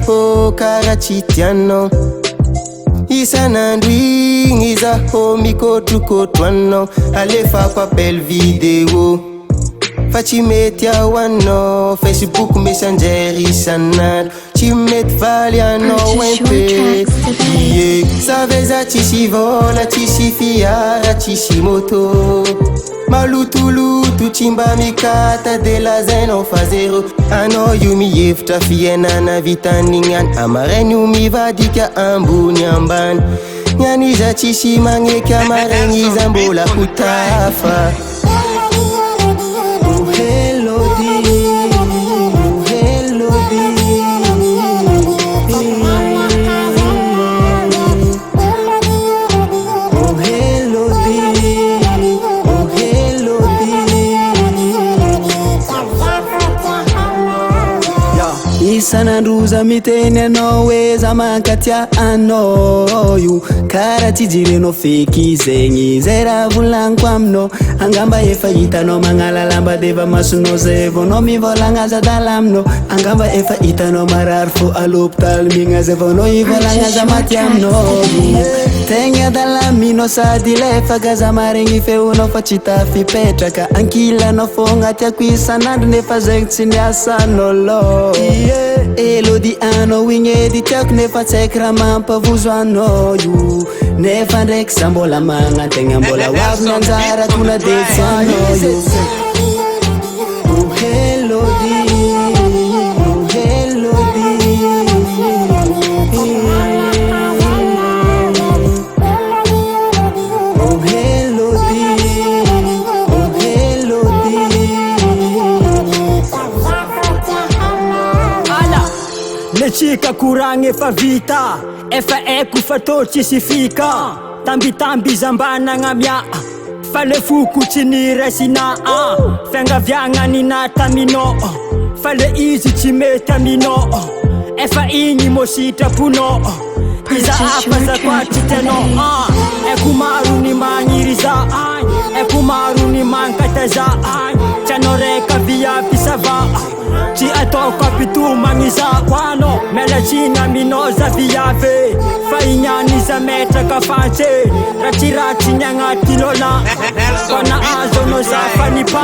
zaho kara tsy tianao. Isanandro igny zaho mikotrokotro anao. Alefako appel vidéo fa tsy mety ao anao. Facebook Messenger isanandro tsy mety valy anao MP. Saveza tsisy vola, tsisy fiara, tsisy moto. Malotoloto tsy mba mikata de lazainao fa zero. Anao io mihevitra fiainana vitan'igny any. Amarainy io mivadika ambony ambany. Nyaniza tsisy magneky amarainy iza mbola ho tafa. Isanandro za miteny anao hoe za mankatia anao io. Kara tsy jirenao feky zegny zay raha volagniko aminao. Angamba efa hitanao magnala lamba deva masonao zay vao nao mivolagna za dala aminao. Angamba efa hitanao marary fo à l'hôpital migna zay vao nao hivolagna za maty aminao. Tegna dalaminao sady lefaka za maregny feonao fa tsy tafipetraka. Ankilanao fogna tiako isanandro nefa zegny tsy niasanao lo. Elodie anao igny edy tiako nefa tsaiky raha mampavozo anao io. Nefa ndraiky za mbola magnategna mbola hoavy nanjara tona de tsy anao io. Letsika koragny efa vita, efa eko fa tô tsisy fika. Tambitamby zambanagna mia, fa le foko tsy niraisina. Fiangaviagna nina taminao, fa le izy tsy mety aminao. Efa igny mo sitraponao, iza afaza kwa tsy tianao. Eko maro ny magniry za, eko maro ny mankata za. Tianao reka viavy sava, tsy ataoko ampitomagny za koanao. Mialatsina aminao za viavy, fa ignany za metraka fantsy. Ratsiratsy ny agnatinao la, fa nahazo anao za fa nipa.